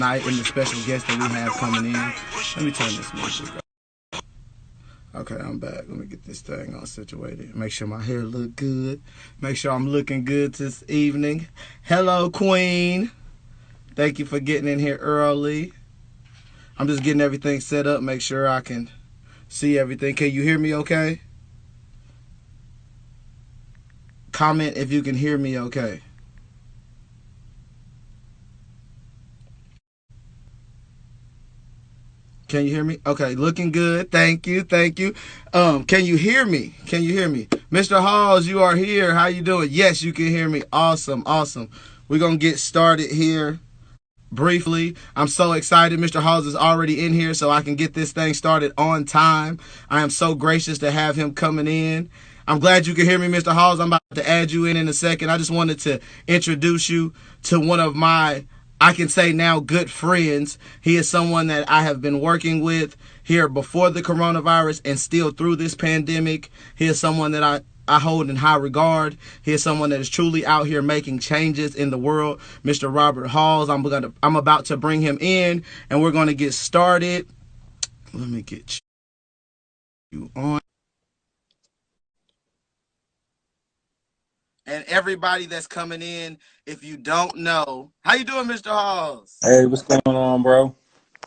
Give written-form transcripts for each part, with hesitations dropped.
tonight and the special guest that we have coming in. Let me turn this music up. Okay, I'm back. Let me get this thing all situated. Make sure my hair look good. Make sure I'm looking good this evening. Hello, Queen. Thank you for getting in here early. I'm just getting everything set up. Make sure I can see everything. Can you hear me okay? Comment if you can hear me okay. Can you hear me? Okay, looking good. Thank you. Thank you. Can you hear me? Can you hear me? Mr. Hawes, you are here. How you doing? Yes, you can hear me. Awesome. Awesome. We're going to get started here briefly. I'm so excited. Mr. Hawes is already in here so I can get this thing started on time. I am so gracious to have him coming in. I'm glad you can hear me, Mr. Hawes. I'm about to add you in a second. I just wanted to introduce you to one of my, I can say now, good friends. He is someone that I have been working with here before the coronavirus and still through this pandemic. He is someone that I hold in high regard. He is someone that is truly out here making changes in the world. Mr. Robert Halls. I'm about to bring him in and we're gonna get started. Let me get you on. And everybody that's coming in, if you don't know, how you doing, Mr. Halls? Hey, what's going on, bro?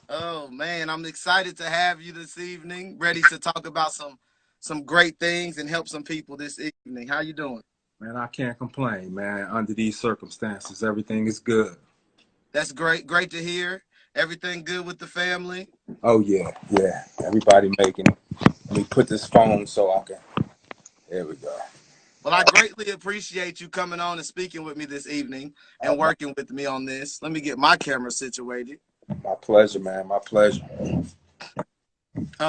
Oh man, I'm excited to have you this evening, ready to talk about some great things and help some people this evening. How you doing? Man, I can't complain, man. Under these circumstances, everything is good. That's great. Great to hear. Everything good with the family? Oh yeah, yeah. Everybody making it. Let me put this phone so I can. There we go. Well, I greatly appreciate you coming on and speaking with me this evening and My, working with me on this. Let me get my camera situated. my pleasure, man. My pleasure.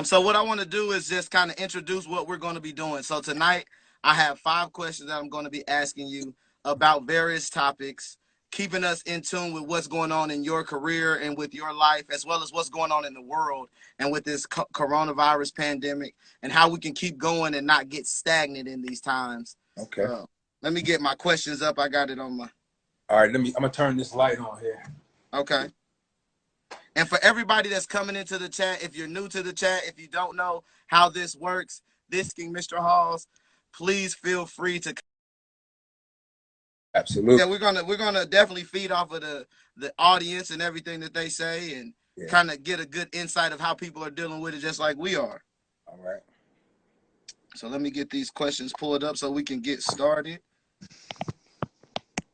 So what I want to do is just kind of introduce what we're going to be doing. So tonight I have 5 questions that I'm going to be asking you about various topics, keeping us in tune with what's going on in your career and with your life, as well as what's going on in the world and with this coronavirus pandemic and how we can keep going and not get stagnant in these times. Okay. Uh, Let me get my questions up. I got it on my. All right. I'm gonna turn this light on here. Okay. And for everybody that's coming into the chat, if you're new to the chat, if you don't know how this works, this King Mr. Halls, please feel free to. Absolutely. Yeah, we're gonna definitely feed off of the audience and everything that they say, and Yeah. kind of get a good insight of how people are dealing with it, just like we are. All right. So let me get these questions pulled up so we can get started.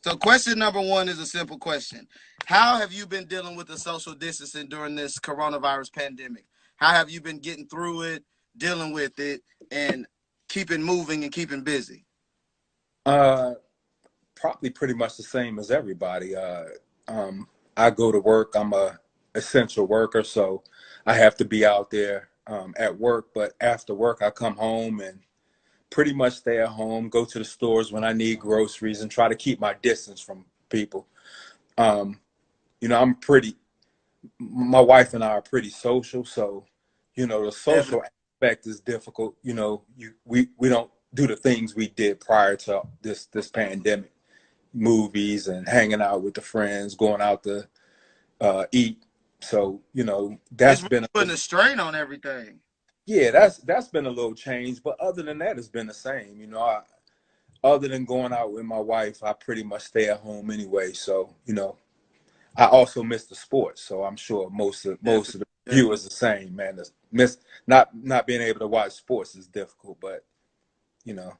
So question number 1 is a simple question. How have you been dealing with the social distancing during this coronavirus pandemic? How have you been getting through it, dealing with it, and keeping moving and keeping busy? Uh, Probably pretty much the same as everybody. I go to work. I'm a essential worker, so I have to be out there at work. But after work, I come home and pretty much stay at home, go to the stores when I need groceries, and try to keep my distance from people. Um, I'm pretty, my wife and I are pretty social. So, the social aspect is difficult. We don't do the things we did prior to this pandemic, movies and hanging out with the friends, going out to eat. So, It's that's really been putting a strain on everything. yeah, that's been a little change. But other than that, it's been the same. Other than going out with my wife, I pretty much stay at home anyway. So, I also miss the sports. So I'm sure most of the Definitely. viewers the same, man. Miss not being able to watch sports is difficult, but you know,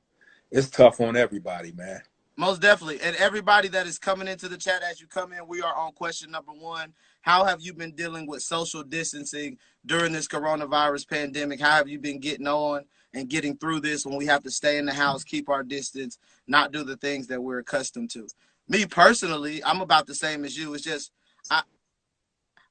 it's tough on everybody, man. Most definitely. And everybody that is coming into the chat as you come in, we are on question number 1. How have you been dealing with social distancing during this coronavirus pandemic? How have you been getting on and getting through this when we have to stay in the house, keep our distance, not do the things that we're accustomed to? Me personally, I'm about the same as you. It's just I,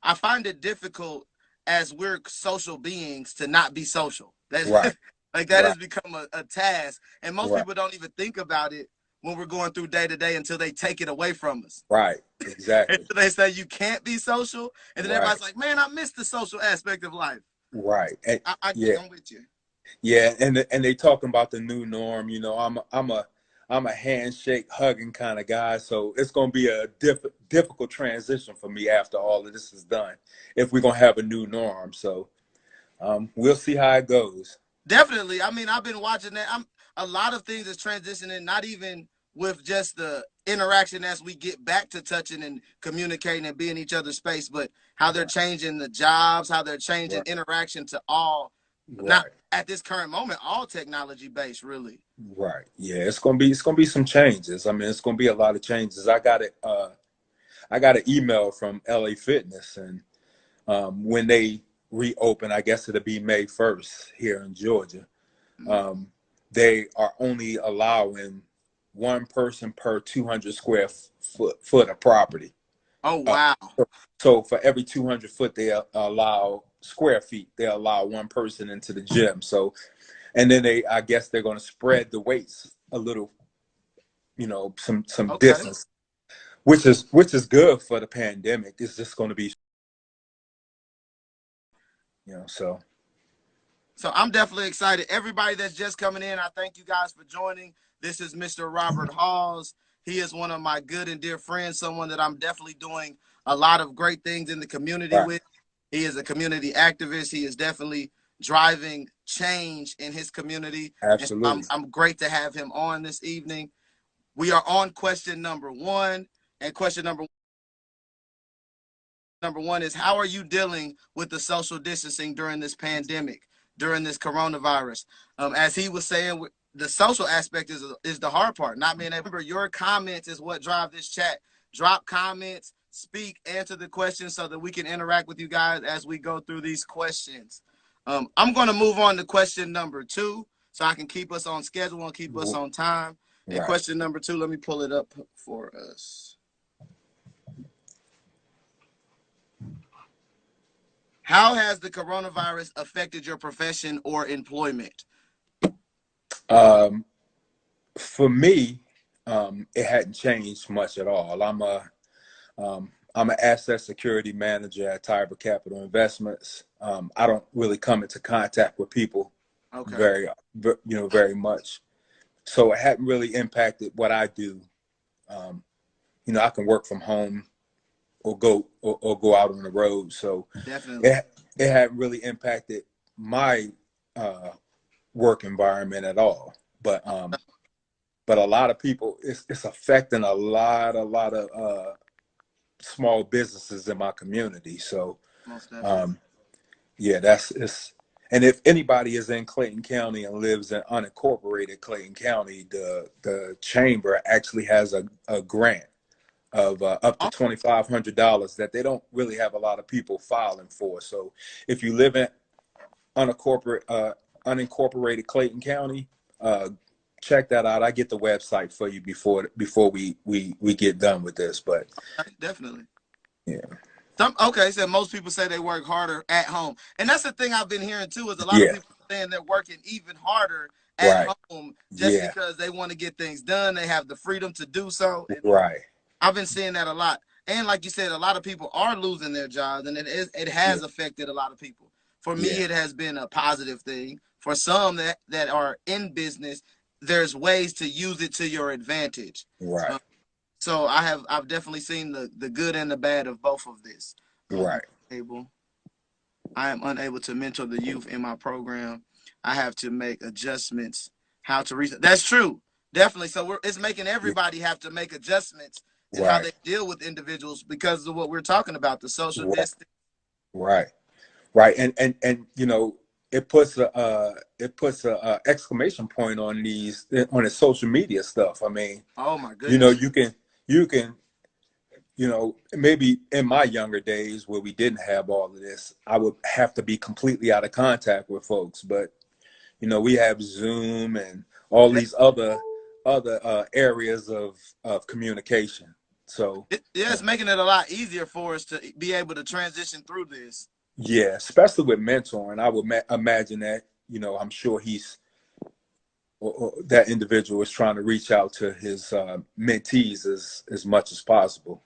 I find it difficult as we're social beings to not be social. Right, That like that right, has become a task. And most right, people don't even think about it when we're going through day to day until they take it away from us. right. Exactly. Until they say you can't be social. And then Right, everybody's like, man, I miss the social aspect of life. right. And I yeah, I'm with you. yeah. And they talking about the new norm. I'm a I'm a handshake, hugging kind of guy. So it's going to be a difficult transition for me after all of this is done, if we're going to have a new norm. So we'll see how it goes. Definitely. I mean, I've been watching that. A lot of things is transitioning, not even with just the interaction as we get back to touching and communicating and being in each other's space, but how they're Right. changing the jobs, how they're changing Right. interaction to all, not Right. at this current moment, all technology based, really. Right. Yeah, it's gonna be some changes. I mean, it's gonna be a lot of changes. I got an email from LA Fitness, and when they reopen, I guess it'll be May 1st here in Georgia. Um, they are only allowing one person per 200 square foot of property. Oh, Uh, wow. so for every 200 foot they allow square feet, they allow one person into the gym. So, and then I guess they're going to spread the weights a little, some Okay. distance, which is good for the pandemic. It's just going to be, so. So I'm definitely excited. Everybody that's just coming in, I thank you guys for joining. This is Mr. Robert Hawes. He is one of my good and dear friends, someone that I'm definitely doing a lot of great things in the community Right. with. He is a community activist. He is definitely driving change in his community. And so Absolutely. I'm great to have him on this evening. We are on question number one. And question number one is, how are you dealing with the social distancing during this pandemic, during this coronavirus? As he was saying, the social aspect is the hard part. Not being able. Remember, your comments is what drive this chat. Drop comments, speak, answer the questions so that we can interact with you guys as we go through these questions. I'm going to move on to question number two so I can keep us on schedule and keep us on time. And Right. question number two, let me pull it up for us. How has the coronavirus affected your profession or employment? Um, for me, it hadn't changed much at all. I'm an asset security manager at Tiber Capital Investments. I don't really come into contact with people Okay. very much. So it hadn't really impacted what I do. I can work from home or go out on the road. So Definitely. it hadn't really impacted my uh, work environment at all. But a lot of people, it's affecting a lot of small businesses in my community. So Most definitely. um, yeah, it's. And if anybody is in Clayton County and lives in unincorporated Clayton County, the chamber actually has a grant of up to $2,500 that they don't really have a lot of people filing for. So if you live in unincorporated Clayton County, check that out. I get the website for you before we get done with this. But Definitely. yeah, Okay, so most people say they work harder at home. And that's the thing I've been hearing too, is a lot of yeah, people saying they're working even harder at right, home just yeah, because they want to get things done. They have the freedom to do so. And right, I've been seeing that a lot. And like you said, a lot of people are losing their jobs, and it yeah, has affected a lot of people. For me, yeah, it has been a positive thing. For some that are in business, there's ways to use it to your advantage. right, So I've definitely seen the good and the bad of both of this. right, Able I am unable to mentor the youth in my program. I have to make adjustments. How to reach? That's true, definitely. So it's making yeah, everybody have to make adjustments in how right, they deal with individuals because of what we're talking about, the social right, distance. right, right. And it puts a exclamation point on the social media stuff. I mean, Oh my you know, goodness. you can maybe in my younger days where we didn't have all of this, I would have to be completely out of contact with folks. But we have Zoom and all these other areas of communication. So Yeah, it's uh, making it a lot easier for us to be able to transition through this. yeah, especially with mentoring, I would imagine that I'm sure or that individual is trying to reach out to his mentees as much as possible.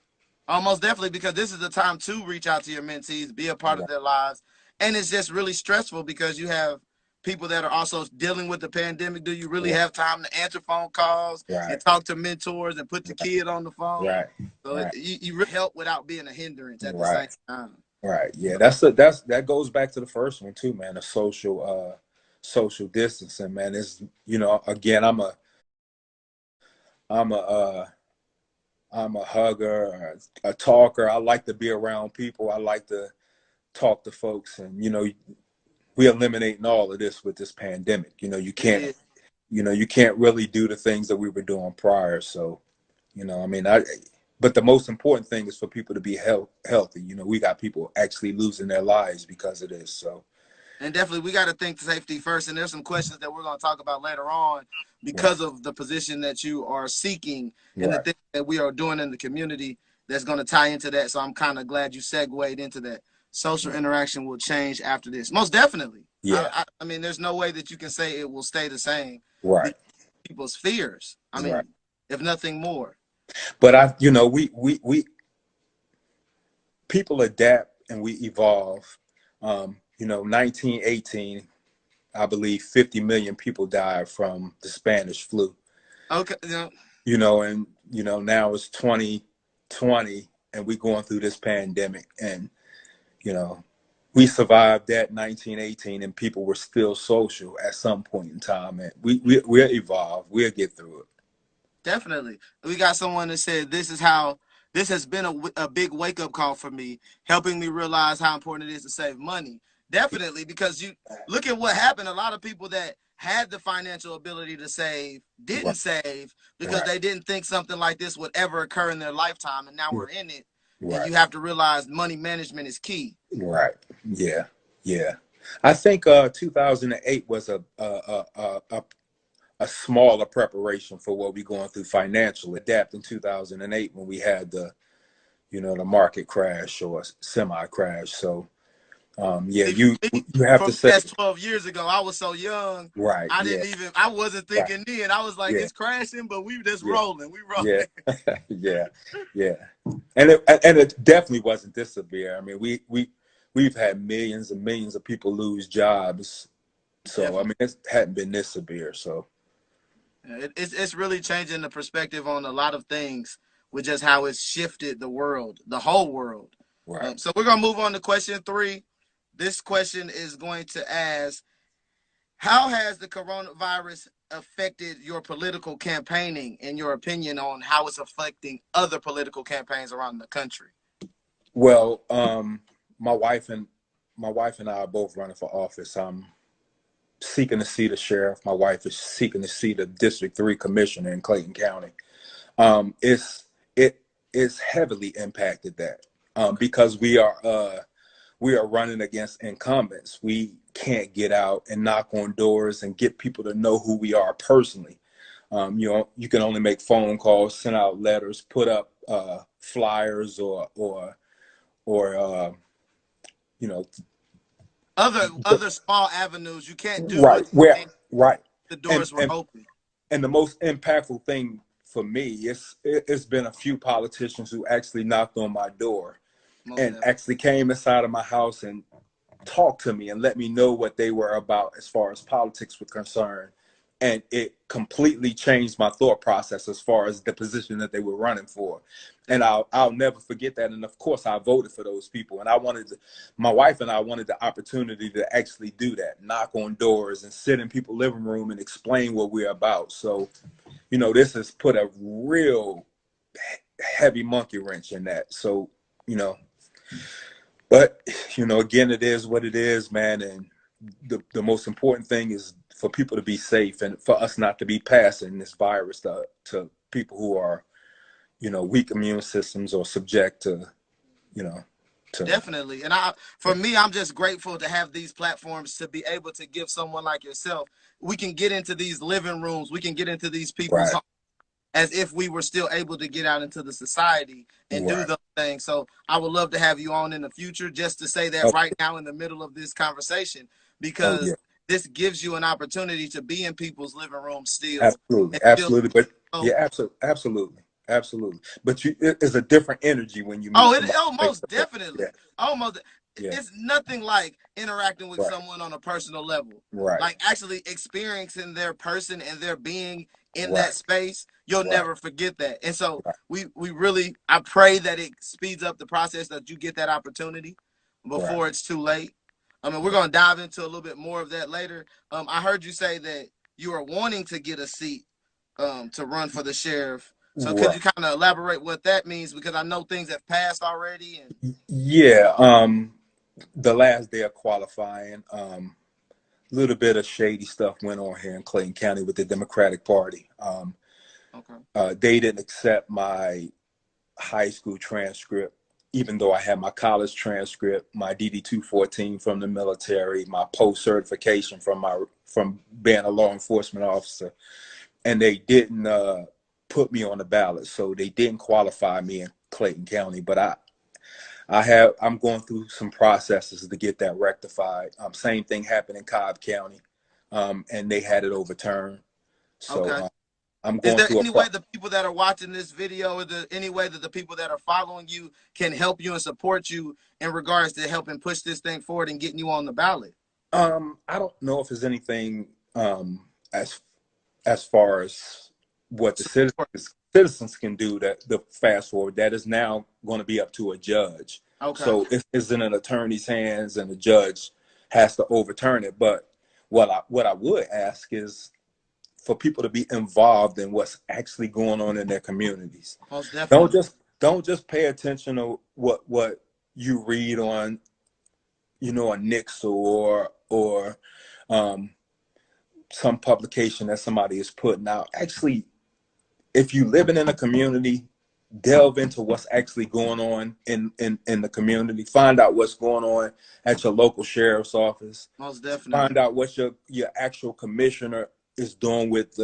Almost definitely, because this is the time to reach out to your mentees, be a part of Right. their lives. And it's just really stressful because you have people that are also dealing with the pandemic? Do you really Right. have time to answer phone calls and Right. talk to mentors and put the kid on the phone? Right. So Right. you really help without being a hindrance at the Right. same time. Right. Yeah. That goes back to the first one too, man. The social distancing, man. Is again, I'm a I'm a hugger, a talker. I like to be around people. I like to talk to folks, and we're eliminating all of this with this pandemic. It is. You can't really do the things that we were doing prior. So, I mean, but the most important thing is for people to be healthy. We got people actually losing their lives because of this. So, And definitely, we got to think safety first. And there's some questions that we're going to talk about later on right, because of the position that you are seeking and the right, things that we are doing in the community that's going to tie into that. So I'm kind of glad you segued into that. Social interaction will change after this. Most definitely. yeah, I mean, there's no way that you can say it will stay the same right, because of people's fears. I right. mean, if nothing more. But we people adapt and we evolve. 1918, I believe 50 million people died from the Spanish flu. Okay. And now it's 2020 and we're going through this pandemic, and you know we survived that 1918 and people were still social at some point in time, and we'll evolve, we'll get through it. Definitely. We got someone that said this has been a big wake up call for me, helping me realize how important it is to save money. Definitely, because you look at what happened. A lot of people that had the financial ability to save Right, didn't save because right, they didn't think something like this would ever occur in their lifetime. And now we're in it. And right, you have to realize money management is key. right. Yeah, yeah. I think 2008 was a smaller preparation for what we're going through financially. Adapt in 2008 when we had the market crash or semi crash. So yeah, See, you have for to me, say that's 12 years ago. I was so young. right, yeah, I wasn't right, thinking then. I was like, yeah, it's crashing, but we just yeah, rolling. We yeah, rolling. yeah, yeah, and it definitely wasn't this severe. I mean, we've had millions and millions of people lose jobs, so I Definitely. mean, it hadn't been this severe. So It's really changing the perspective on a lot of things with just how it's shifted the world, the whole world. right. So we're gonna move on to question 3. This question is going to ask, how has the coronavirus affected your political campaigning, in your opinion, on how it's affecting other political campaigns around the country? Well, my wife and my wife and I are both running for office. I'm seeking to see the sheriff. My wife is seeking to see the District 3 commissioner in Clayton County. It's it is heavily impacted that Okay. because we are running against incumbents. We can't get out and knock on doors and get people to know who we are personally. You can only make phone calls, send out letters, put up flyers, or you know Other small avenues you can't do right what where right the and doors were and open. and the most impactful thing for me it's been a few politicians who actually knocked on my door Most and definitely. actually came inside of my house and talked to me and let me know what they were about as far as politics were concerned. And it completely changed my thought process as far as the position that they were running for. And Definitely. I'll never forget that. And of course, I voted for those people. And my wife and I wanted the opportunity to actually do that, knock on doors and sit in people's living room and explain what we're about. So, this has put a real heavy monkey wrench in that. So, you know, but again, it is what it is, man. And the most important thing is for people to be safe and for us not to be passing this virus to people who are, weak immune systems or subject to, you know, to Definitely. And for me, I'm just grateful to have these platforms to be able to give someone like yourself. We can get into these living rooms. We can get into these people's right, homes as if we were still able to get out into the society and do right. those things. So I would love to have you on in the future, just to say that Oh, right now in the middle of this conversation, oh yeah, because this gives you an opportunity to be in people's living rooms still absolutely, and still. absolutely. But Oh, yeah, absolutely, absolutely. But it's a different energy when you meet somebody oh, face most to face. Yeah, definitely. Almost. Yeah. it's nothing like interacting with Right. someone on a personal level. Right. Like actually experiencing their person and their being in that Right. space, you'll Right. never forget that. And so Right. we really, I pray that it speeds up the process, that you get that opportunity Right. before it's too late. I mean, we're gonna dive into a little bit more of that later. I heard you say that you are wanting to get a seat to run for the sheriff. So could Right. you kind of elaborate what that means? Because I know things have passed already. And Yeah. The last day of qualifying, a little bit of shady stuff went on here in Clayton County with the Democratic Party. okay, They didn't accept my high school transcript, even though I had my college transcript, my DD 214 from the military, my post certification from being a law enforcement officer, and they didn't put me on the ballot, so they didn't qualify me in Clayton County. But I'm going through some processes to get that rectified. Same thing happened in Cobb County, and they had it overturned. So okay. I'm Is going there through a any way the people that are watching this video, or any way that the people that are following you can help you and support you in regards to helping push this thing forward and getting you on the ballot? I don't know if there's anything as far as what the Support. citizens can do that the fast forward. That is now going to be up to a judge. Okay. So it's in an attorney's hands, and the judge has to overturn it. But what I would ask is for people to be involved in what's actually going on in their communities. Most Don't definitely. just don't just pay attention to what you read on, a Nixle or um, some publication that somebody is putting out. Actually, if you living in a community, delve into what's actually going on in the community. Find out what's going on at your local sheriff's office. Most definitely. Find out what your actual commissioner is doing with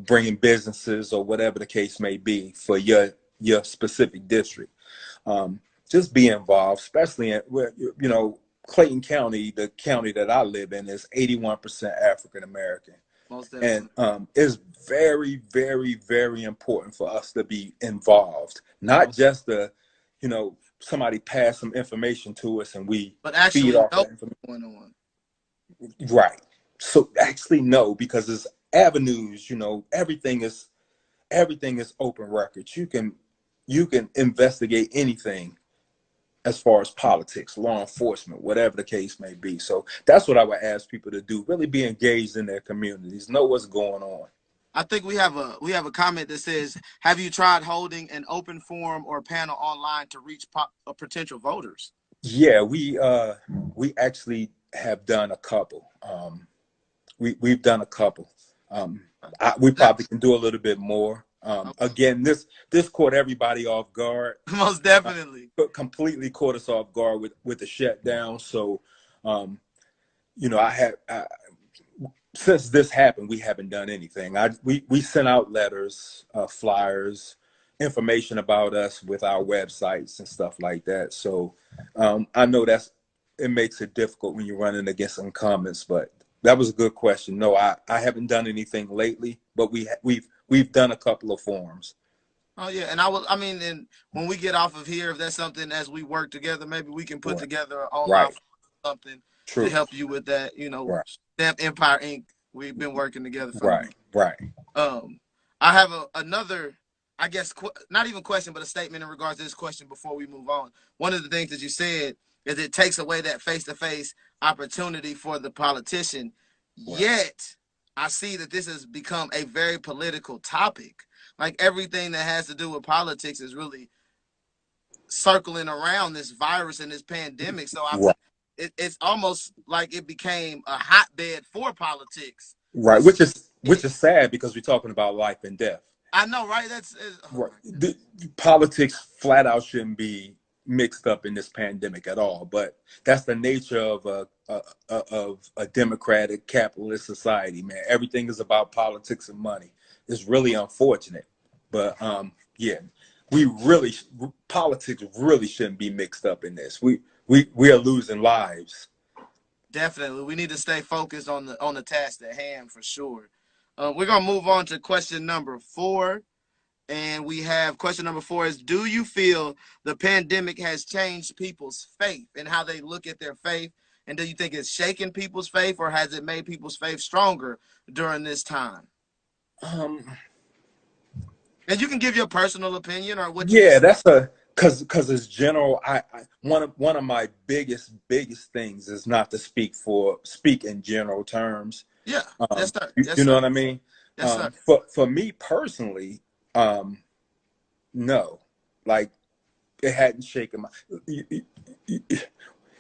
bringing businesses or whatever the case may be for your specific district. Um, just be involved, especially in where Clayton County, the county that I live in, is 81% African American, Most and definitely. it's very, very, very important for us to be involved, not Most, just somebody pass some information to us and we but feed actually off know that information. what's going on. Right. So actually no, because there's avenues. Everything is open records. You can investigate anything as far as politics, law enforcement, whatever the case may be. So that's what I would ask people to do. Really be engaged in their communities, know what's going on. I think we have a comment that says, "Have you tried holding an open forum or panel online to reach potential voters?" Yeah, we actually have done a couple. We've done a couple. We That probably can do a little bit more. Again, this caught everybody off guard. most Uh, definitely. but completely caught us off guard with the shutdown. So, um, since this happened, we haven't done anything. We sent out letters, flyers, information about us with our websites and stuff like that. So I know it makes it difficult when you're running against incumbents, but that was a good question. No, I haven't done anything lately, but we've done a couple of forums. Oh yeah, and I mean, and when we get off of here, if that's something as we work together, maybe we can put Right, together an online right, something to true, help you with that. right, Stamp Empire Inc. We've been working together for a right, minute. right, Um, I have another, I guess, not even question, but a statement in regards to this question before we move on. One of the things that you said is it takes away that face-to-face opportunity for the politician. right, Yet, I see that this has become a very political topic. Like everything that has to do with politics is really circling around this virus and this pandemic. So I feel right. it's almost like it became a hotbed for politics, Right, which which is sad because we're talking about life and death. I know, right? Oh Right. my goodness. Politics flat out shouldn't be mixed up in this pandemic at all. But that's the nature of a democratic capitalist society, man. Everything is about politics and money. It's really unfortunate, but yeah, we really politics really shouldn't be mixed up in this. We are losing lives. Definitely, we need to stay focused on the task at hand for sure. We're gonna move on to question number 4. And we have question number 4 is, do you feel the pandemic has changed people's faith and how they look at their faith? And do you think it's shaken people's faith, or has it made people's faith stronger during this time? Um, And you can give your personal opinion or what you yeah, just. that's a because it's general. One of my biggest things is not to speak in general terms. Yeah. Yes, sir. You, Yes, you know sir. what I mean? Yes, sir. For me personally, no, like it hadn't shaken my.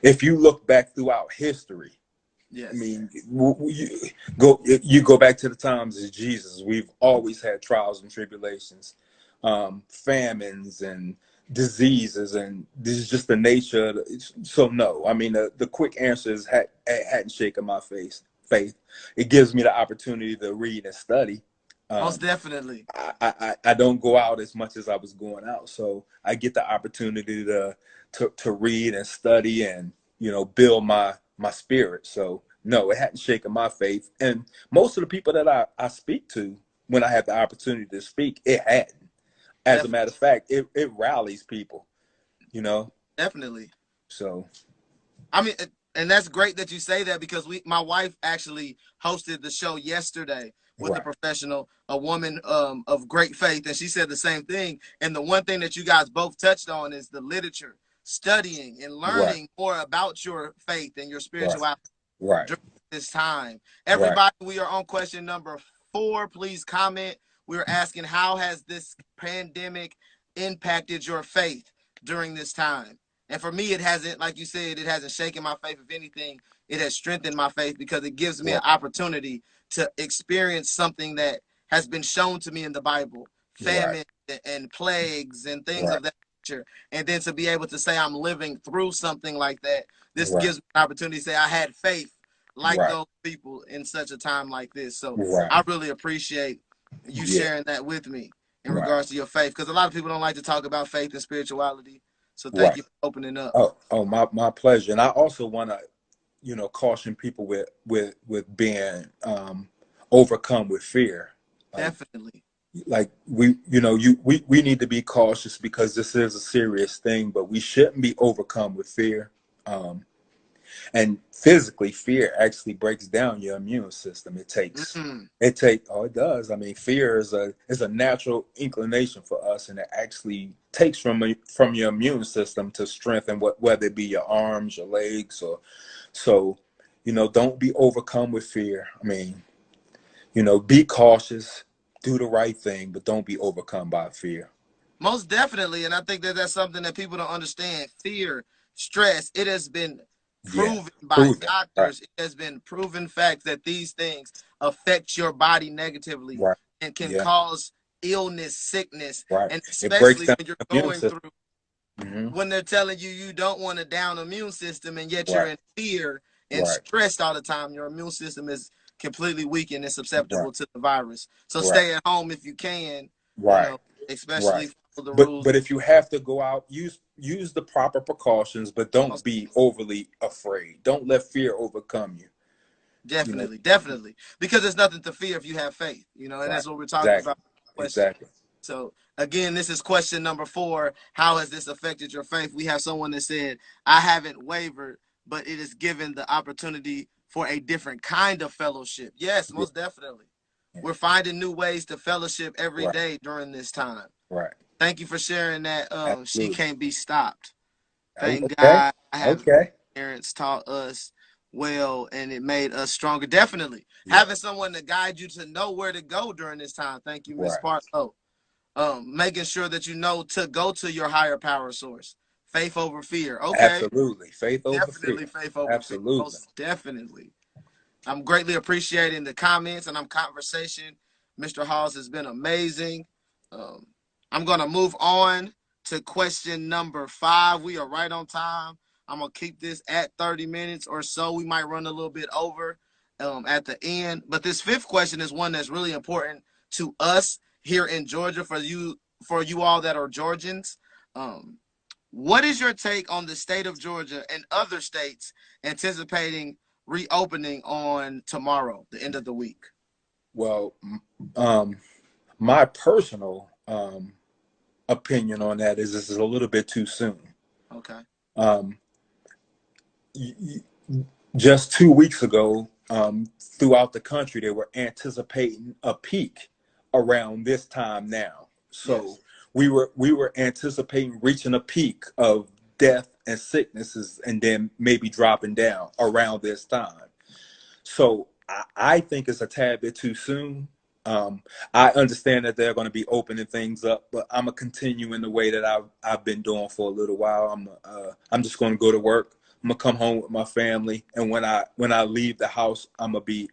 If you look back throughout history, I Yes. mean, you go back to the times of Jesus. We've always had trials and tribulations, famines and diseases, and this is just the nature. So no, I mean the quick answer is hadn't shaken my faith. It gives me the opportunity to read and study. Most Um, definitely. I don't go out as much as I was going out, so I get the opportunity to read and study and build my spirit. So no, it hadn't shaken my faith, and most of the people that I speak to when I have the opportunity to speak, it hadn't. As a Definitely. matter of fact, it rallies people, you know. Definitely. So I mean, and that's great that you say that, because my wife actually hosted the show yesterday with a right, professional, a woman of great faith, and she said the same thing. And the one thing that you guys both touched on is the literature, studying and right, learning more about your faith and your right, spirituality right, during this time. right. Everybody, we are on question number 4. Please comment. We're asking, how has this pandemic impacted your faith during this time? And for me, it hasn't, like you said, it hasn't shaken my faith. If anything, it has strengthened my faith, because it gives me an Right, opportunity to experience something that has been shown to me in the Bible, right, famine and plagues and things right, of that nature. And then to be able to say I'm living through something like that, this right, gives me an opportunity to say I had faith like right, those people in such a time like this. So right, I really appreciate you yeah, sharing that with me in right, regards to your faith, because a lot of people don't like to talk about faith and spirituality. So thank right. you for opening up. Oh, my pleasure. And I also want to, caution people with being overcome with fear. Like Definitely. we need to be cautious because this is a serious thing, but we shouldn't be overcome with fear. Um, and physically, fear actually breaks down your immune system. Mm, It does. I mean, fear is a natural inclination for us, and it actually takes from your immune system to strengthen whether it be your arms, your legs, or so. Don't be overcome with fear. I mean, be cautious, do the right thing, but don't be overcome by fear. most definitely. And I think that that's something that people don't understand. Fear, stress, it has been Yeah, proven by proven. Right, doctors. It has been proven facts that these things affect your body negatively right. and can Yeah, cause illness, sickness, right. and It breaks especially down when you're the immune going system. through, Hmm. when they're telling you you don't want a down immune system, and yet you're Right, in fear and right, stressed all the time. Your immune system is completely weakened and right, susceptible to the virus. So right, stay at home if you can, you right. know, especially Right. follow the But rules. but if you have to go out, use the proper precautions, but don't Most be overly afraid. Don't let fear overcome you. You know. definitely, definitely, because there's nothing to fear if you have faith, and Right. that's what we're talking Exactly. about. Question. Exactly. So again, this is question number 4. How has this affected your faith? We have someone that said, I haven't wavered, but it is given the opportunity for a different kind of fellowship. Yes, Yeah. most definitely. Yeah. We're finding new ways to fellowship every Right. day during this time. Right. Thank you for sharing that. She Absolutely. can't be stopped. Thank Okay. God I have Okay. parents taught us well, and it made us stronger. Definitely. Yeah. Having someone to guide you to know where to go during this time. Thank you, Miss Right. Parlow. Making sure that you know to go to your higher power source. Faith over fear. Okay. Absolutely. Faith over Definitely fear. faith over fear. Absolutely. Most definitely. I'm greatly appreciating the comments and conversation. Mr. Hawes has been amazing. Um, I'm going to move on to question number 5. We are right on time. I'm going to keep this at 30 minutes or so. We might run a little bit over at the end. But this 5th question is one that's really important to us here in Georgia, for you all that are Georgians. Um, what is your take on the state of Georgia and other states anticipating reopening on tomorrow, the end of the week? Well, um, my personal um, opinion on that is this is a little bit too soon. Okay. Um, just 2 weeks ago, throughout the country, they were anticipating a peak around this time now. So Yes. we were anticipating reaching a peak of death and sicknesses, and then maybe dropping down around this time. So I think it's a tad bit too soon. I understand that they're going to be opening things up, but I'm gonna continue in the way that I've been doing for a little while. I'm just going to go to work. I'm gonna come home with my family, and when I leave the house, I'm gonna be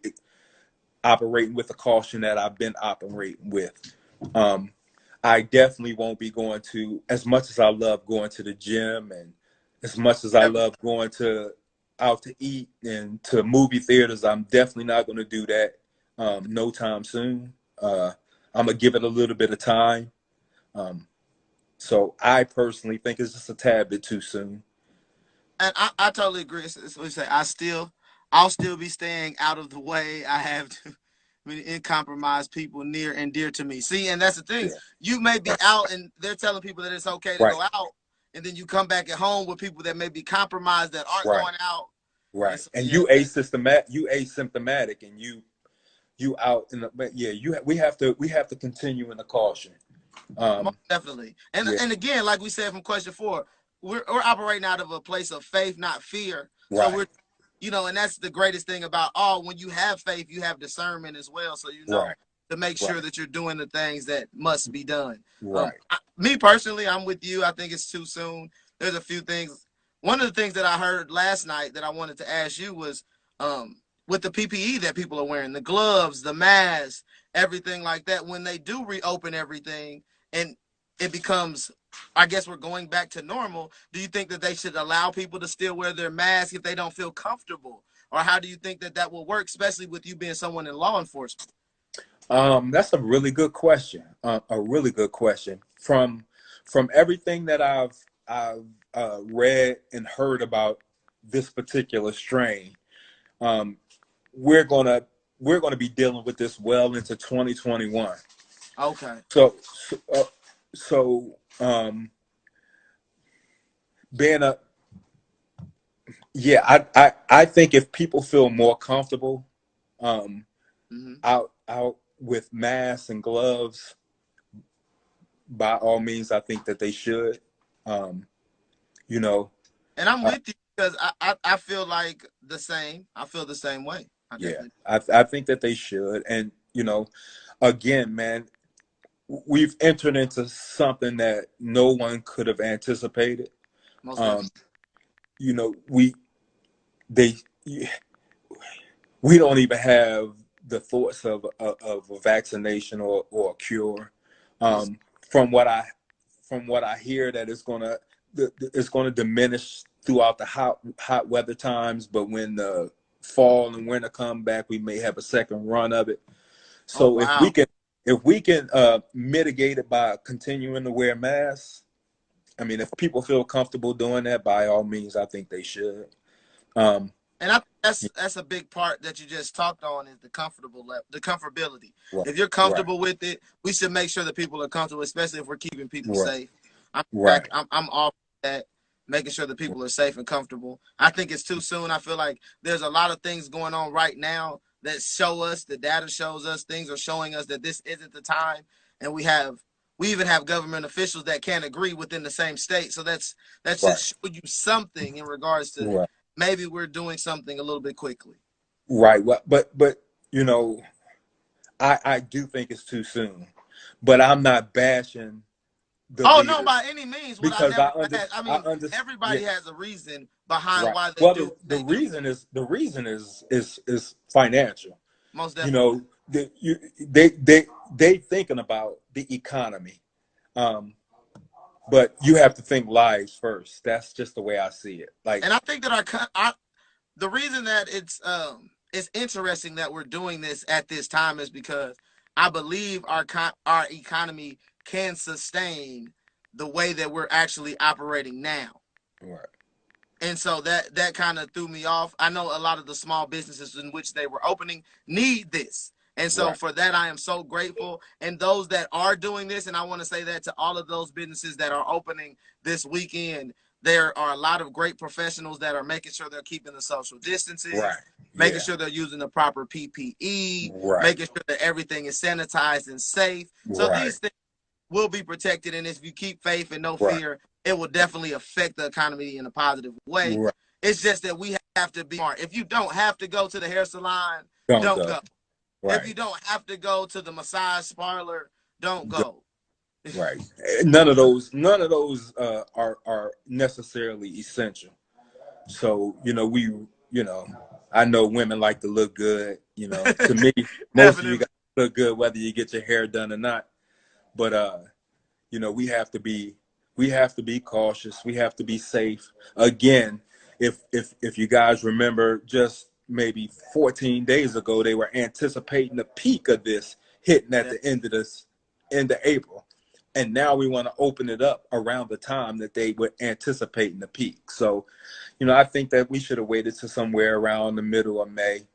operating with the caution that I've been operating with. Um, I definitely won't be going to, as much as I love going to the gym and as much as I Yep. love going to out to eat and to movie theaters. I'm definitely not going to do that no time soon. I'm gonna give it a little bit of time. Um, so I personally think it's just a tad bit too soon. And I totally agree. It's what you say. I'll still be staying out of the way. I have to, I mean, uncompromised people near and dear to me. See, and that's the thing. Yeah. You may be out, and they're telling people that it's okay to Right. go out, and then you come back at home with people that may be compromised that aren't Right. going out. And Right. so, And yeah, you asymptomatic, and you out in the, but yeah, we have to continue in the caution. most Um, definitely. And yeah. and again, like we said from question 4, we're operating out of a place of faith, not fear. So Right. we're, and that's the greatest thing about all. When you have faith, you have discernment as well. So Right. to make Right. sure that you're doing the things that must be done. Right. Me personally, I'm with you. I think it's too soon. There's a few things. One of the things that I heard last night that I wanted to ask you was with the PPE that people are wearing, the gloves, the masks, everything like that. When they do reopen everything and it becomes, I guess we're going back to normal. Do you think that they should allow people to still wear their mask if they don't feel comfortable? Or how do you think that that will work, especially with you being someone in law enforcement? That's a really good question. A really good question. From everything that I've read and heard about this particular strain, um, we're gonna we're gonna be dealing with this well into 2021. Okay. So being a yeah, I think if people feel more comfortable um, Mm-hmm. out with masks and gloves, by all means, I think that they should. Um, you know, And I'm uh, with you because I feel like the same. I feel the same way. I yeah, definitely I think that they should. And again, man, we've entered into something that no one could have anticipated. most Um, definitely. we they we don't even have the thoughts of a vaccination or a cure. Most Um, from what I hear, that it's gonna diminish throughout the hot weather times, but when the fall and winter come back, we may have a second run of it. oh So wow. if we can mitigate it by continuing to wear masks, I mean, if people feel comfortable doing that, by all means, I think they should. Um, And I think that's a big part that you just talked on is the comfortable level, the comfortability. right, If you're right, comfortable with it, we should make sure that people are comfortable, especially if we're keeping people right, safe. I'm right, I'm all for that, making sure that people are safe and comfortable. I think it's too soon. I feel like there's a lot of things going on right now that show us, the data shows us, things are showing us that this isn't the time, and we even have government officials that can't agree within the same state. So that should right, show you something in regards to right. maybe we're doing something a little bit quickly. Right. Well, but you know, I do think it's too soon, but I'm not bashing the Oh no, leaders by any means would I because never bad. I I mean, under yeah, everybody has a reason behind right. why they Well, do what the they do. reason is financial. Most You definitely. know, they thinking about the economy, um, but you have to think lives first. That's just the way I see it. Like, And I think that the reason that it's interesting that we're doing this at this time is because I believe our economy can sustain the way that we're actually operating now. right, And so that kind of threw me off. I know a lot of the small businesses in which they were opening need this. And so Right. for that, I am so grateful. And those that are doing this, and I want to say that to all of those businesses that are opening this weekend, there are a lot of great professionals that are making sure they're keeping the social distancing, Right. making Yeah. sure they're using the proper PPE, Right. making sure that everything is sanitized and safe. So Right. these things will be protected. And if you keep faith and no Right. fear, it will definitely affect the economy in a positive way. Right. It's just that we have to be smart. If you don't have to go to the hair salon, Don't don't go. go. If Right. you don't have to go to the massage parlor, don't go. Right. None of those are necessarily essential. So, I know women like to look good. To me, most of you Definitely. guys look good whether you get your hair done or not. But we have to be cautious. We have to be safe. Again, if you guys remember, just maybe 14 days ago, they were anticipating the peak of this hitting at the end of April. And now we want to open it up around the time that they were anticipating the peak. So, I think that we should have waited to somewhere around the middle of May.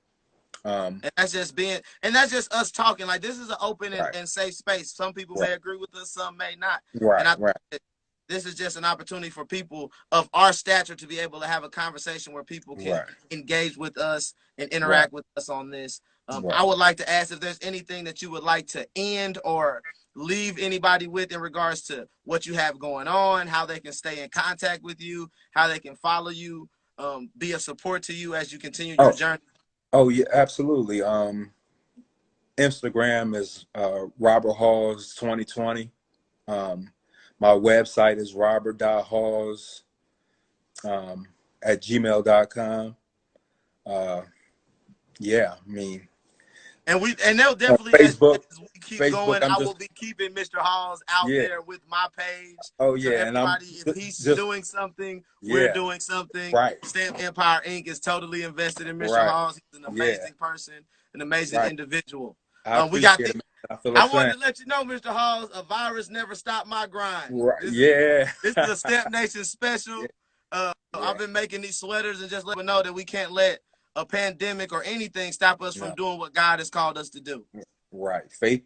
And that's just us talking. Like, this is an open Right. and safe space. Some people may agree with us, some may not. Right. And I Right. think this is just an opportunity for people of our stature to be able to have a conversation where people can Right. engage with us and interact with us on this. Right. I would like to ask if there's anything that you would like to end or leave anybody with in regards to what you have going on, how they can stay in contact with you, how they can follow you, be a support to you as you continue your journey. Oh yeah, absolutely. Instagram is Robert Hawes 2020. My website is robert.hawes at gmail.com. Yeah, I mean, And they'll definitely, Facebook, as we keep going, I will be keeping Mr. Hawes out there with my page. Oh yeah, so everybody, and if he's doing something, we're doing something. Right. Stamp Empire Inc. is totally invested in Mr. Right. Hawes. He's an amazing person, an amazing individual. We got. I wanted to let you know, Mr. Hawes, a virus never stopped my grind. Right. This is a Stamp Nation special. I've been making these sweaters and just letting know that we can't let a pandemic or anything stop us from doing what God has called us to do. Right. Faith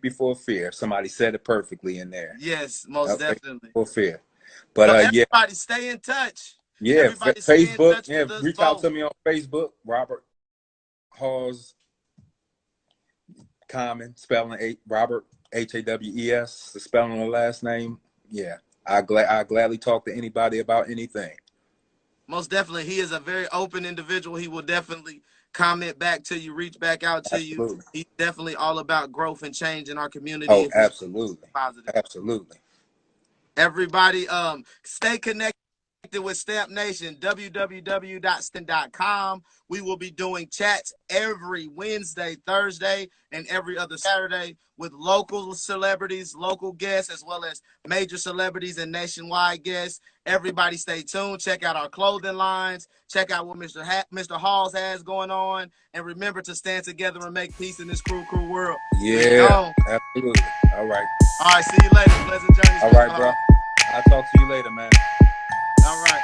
before fear. Somebody said it perfectly in there. Yes, most definitely. Faith before fear. But everybody stay in touch. Yeah, everybody Facebook. Stay in touch with reach out to me on Facebook, Robert Hawes Common, spelling Robert Hawes, the spelling of the last name. Yeah. I gladly talk to anybody about anything. Most definitely. He is a very open individual. He will definitely comment back to you, reach back out to you. He's definitely all about growth and change in our community. Oh, absolutely. Positive. Absolutely. Everybody, stay connected with Stamp Nation, www.stamp.com. We will be doing chats every Wednesday, Thursday, and every other Saturday with local celebrities, local guests, as well as major celebrities and nationwide guests. Everybody stay tuned. Check out our clothing lines. Check out what Mr. Hawes has going on. And remember to stand together and make peace in this cruel, cruel world. Yeah, absolutely. All right. All right, see you later. Pleasant journeys. All right, bro. I'll talk to you later, man. All right.